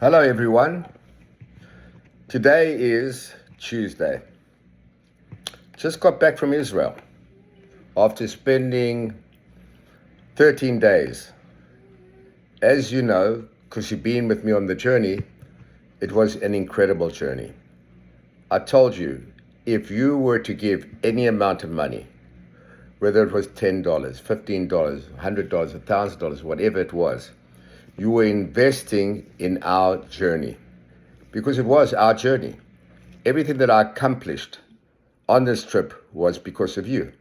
Hello, everyone. Today is Tuesday. Just got back from Israel after spending 13 days. As you know, because you've been with me on the journey, it was an incredible journey. I told you, if you were to give any amount of money, whether it was $10, $15, $100, $1,000, whatever it was, you were investing in our journey. Because it was our journey. Everything that I accomplished on this trip was because of you.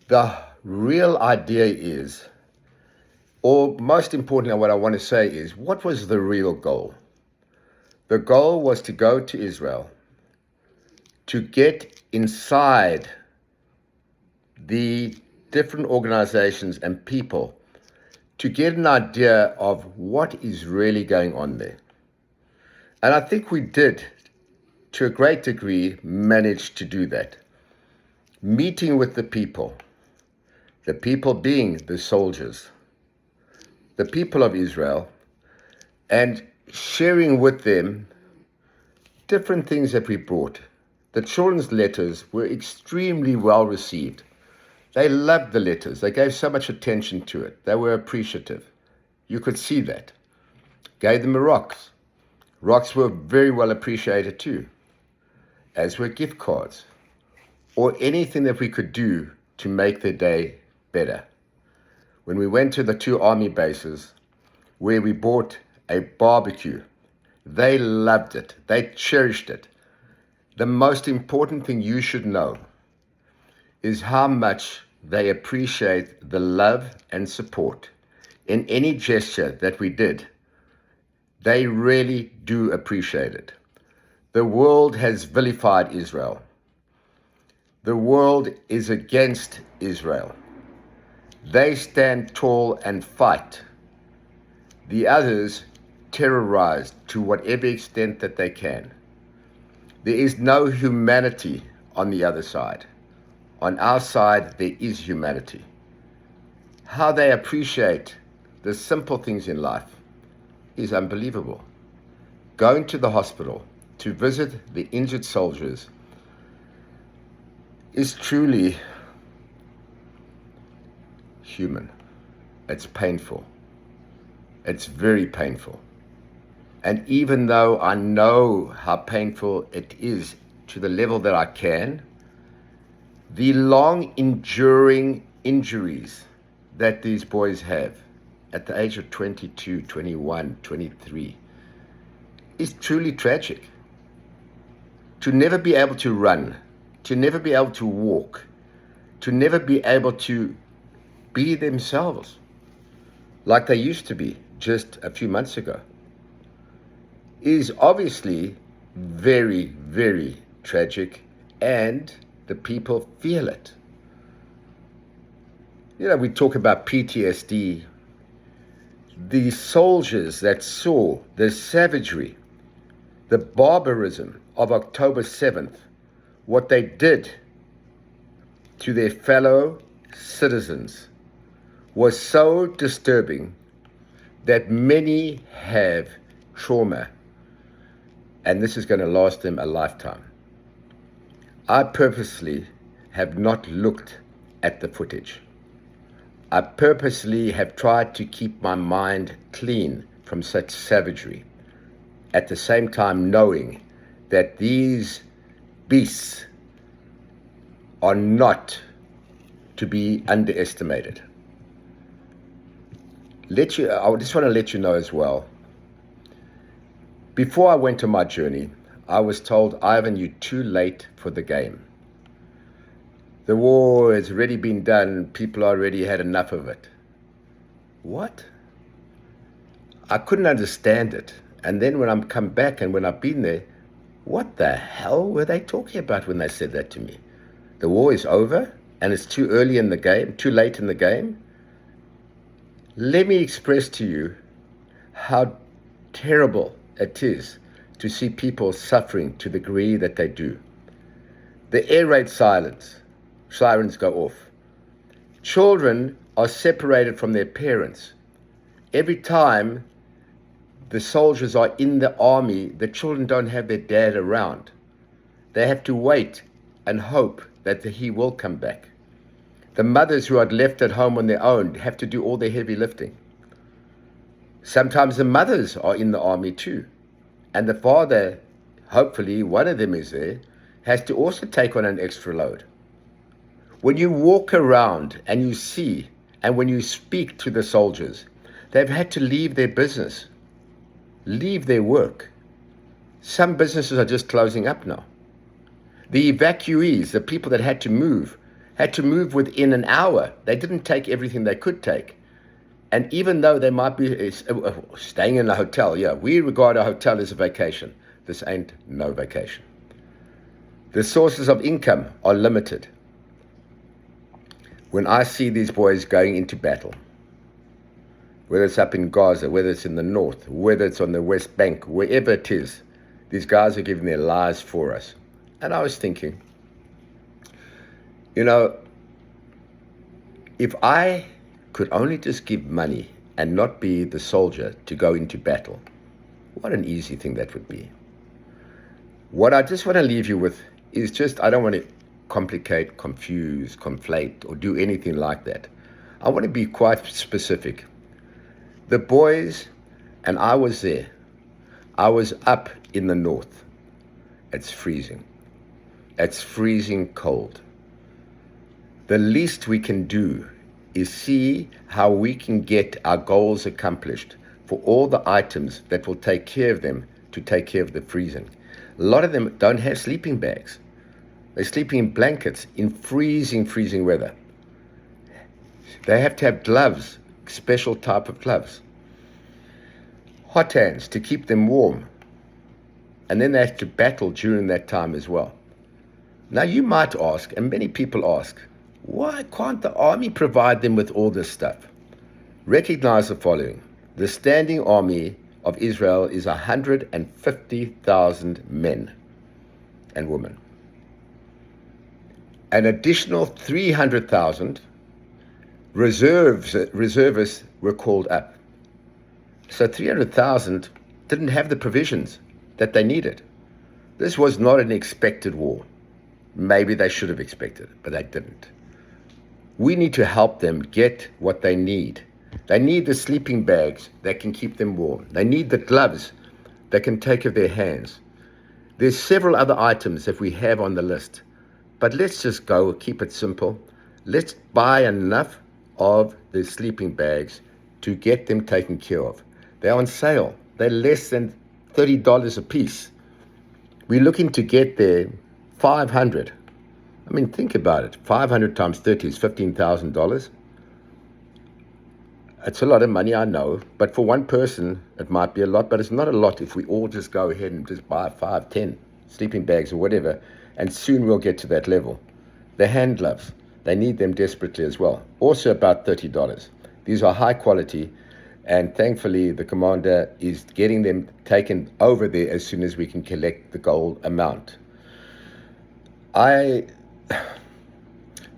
The real idea is, or most importantly, what I want to say is, what was the real goal? The goal was to go to Israel, to get inside the different organizations and people, to get an idea of what is really going on there. And I think we did, to a great degree, manage to do that. Meeting with the people being the soldiers, the people of Israel, and sharing with them different things that we brought. The children's letters were extremely well received. They loved the letters. They gave so much attention to it. They were appreciative. You could see that. Gave them the rocks. Rocks were very well appreciated too, as were gift cards, or anything that we could do to make their day better. When we went to the 2 army bases, where we bought a barbecue, they loved it. They cherished it. The most important thing you should know is how much they appreciate the love and support in any gesture that we did. They really do appreciate it. The world has vilified Israel. The world is against Israel. They stand tall and fight. The others terrorize to whatever extent that they can. There is no humanity on the other side. On our side, there is humanity. How they appreciate the simple things in life is unbelievable. Going to the hospital to visit the injured soldiers is truly human. It's painful. It's very painful. And even though I know how painful it is to the level that I can, the long enduring injuries that these boys have at the age of 22, 21, 23 is truly tragic. To never be able to run, to never be able to walk, to never be able to be themselves like they used to be just a few months ago is obviously very, very tragic, and the people feel it. You know, we talk about PTSD. The soldiers that saw the savagery, the barbarism of October 7th, what they did to their fellow citizens, was so disturbing that many have trauma, and this is going to last them a lifetime. I purposely have not looked at the footage. I purposely have tried to keep my mind clean from such savagery, at the same time knowing that these beasts are not to be underestimated. I just want to let you know as well, before I went on my journey, I was told, Ivan, you're too late for the game. The war has already been done. People already had enough of it. What? I couldn't understand it. And then when I'm come back and when I've been there, what the hell were they talking about when they said that to me? The war is over and it's too early in the game, too late in the game? Let me express to you how terrible it is to see people suffering to the degree that they do. The air raid sirens go off. Children are separated from their parents. Every time the soldiers are in the army, the children don't have their dad around. They have to wait and hope that he will come back. The mothers who are left at home on their own have to do all the heavy lifting. Sometimes the mothers are in the army too. And the father, hopefully one of them is there, has to also take on an extra load. When you walk around and you see, and when you speak to the soldiers, they've had to leave their business, leave their work. Some businesses are just closing up now. The evacuees, the people that had to move within an hour. They didn't take everything they could take. And even though they might be staying in a hotel, we regard a hotel as a vacation. This ain't no vacation. The sources of income are limited. When I see these boys going into battle, whether it's up in Gaza, whether it's in the north, whether it's on the West Bank, wherever it is, these guys are giving their lives for us. And I was thinking, if I could only just give money and not be the soldier to go into battle, what an easy thing that would be. What I just want to leave you with is just, I don't want to complicate, confuse, conflate, or do anything like that. I want to be quite specific. The boys, and I was there, I was up in the north. It's freezing. It's freezing cold. The least we can do is see how we can get our goals accomplished for all the items that will take care of them to take care of the freezing. A lot of them don't have sleeping bags. They're sleeping in blankets in freezing weather. They have to have gloves, special type of gloves. Hot hands to keep them warm. And then they have to battle during that time as well. Now you might ask, and many people ask, why can't the army provide them with all this stuff? Recognize the following. The standing army of Israel is 150,000 men and women. An additional 300,000 reservists were called up. So 300,000 didn't have the provisions that they needed. This was not an expected war. Maybe they should have expected it, but they didn't. We need to help them get what they need. They need the sleeping bags that can keep them warm. They need the gloves that can take care of their hands. There's several other items that we have on the list, but let's just go, keep it simple. Let's buy enough of the sleeping bags to get them taken care of. They're on sale. They're less than $30 a piece. We're looking to get there 500. I mean, think about it. 500 times 30 is $15,000. It's a lot of money, I know, but for one person, it might be a lot, but it's not a lot if we all just go ahead and just buy 5, 10 sleeping bags or whatever, and soon we'll get to that level. The hand gloves, they need them desperately as well. Also about $30. These are high quality, and thankfully the commander is getting them taken over there as soon as we can collect the goal amount.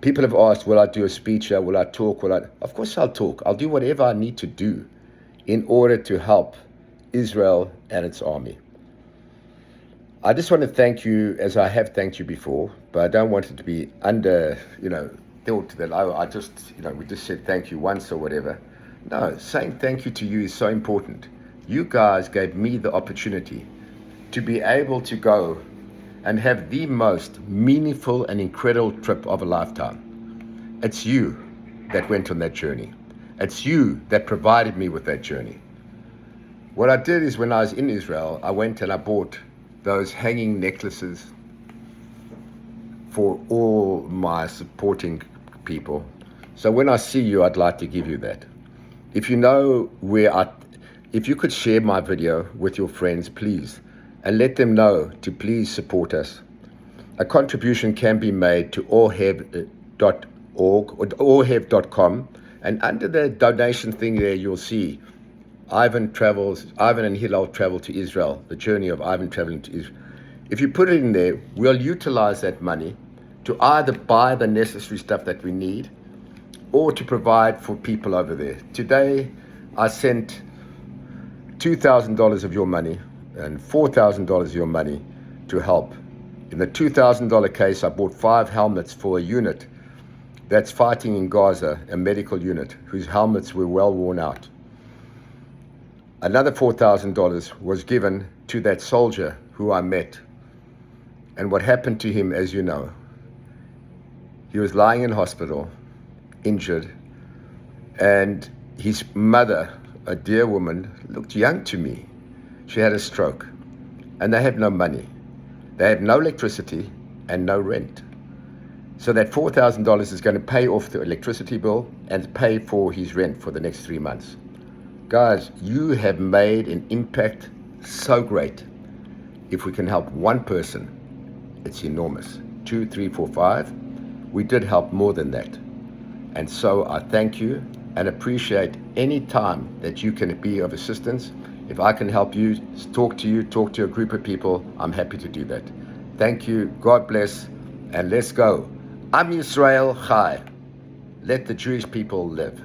People have asked, will I do a speech here? Will I talk? Of course I'll talk. I'll do whatever I need to do in order to help Israel and its army. I just want to thank you as I have thanked you before, but I don't want it to be thought that we just said thank you once or whatever. No, saying thank you to you is so important. You guys gave me the opportunity to be able to go and have the most meaningful and incredible trip of a lifetime. It's you that went on that journey. It's you that provided me with that journey. What I did is when I was in Israel, I went and I bought those hanging necklaces for all my supporting people. So when I see you, I'd like to give you that. If you know if you could share my video with your friends, please, and let them know to please support us. A contribution can be made to allhev.org or allhev.com, and under the donation thing there, you'll see Ivan and Hillel travel to Israel, the journey of Ivan traveling to Israel. If you put it in there, we'll utilize that money to either buy the necessary stuff that we need or to provide for people over there. Today, I sent $2,000 of your money and $4,000 of your money to help. In the $2,000 case, I bought 5 helmets for a unit that's fighting in Gaza, a medical unit whose helmets were well worn out. Another $4,000 was given to that soldier who I met. And what happened to him, as you know, he was lying in hospital, injured, and his mother, a dear woman, looked young to me. She had a stroke, and they had no money. They had no electricity and no rent. So that $4,000 is going to pay off the electricity bill and pay for his rent for the next 3 months. Guys, you have made an impact so great. If we can help one person, it's enormous. 2, 3, 4, 5. We did help more than that. And so I thank you and appreciate any time that you can be of assistance. If I can help you, talk to a group of people, I'm happy to do that. Thank you. God bless. And let's go. Am Yisrael Chai. Let the Jewish people live.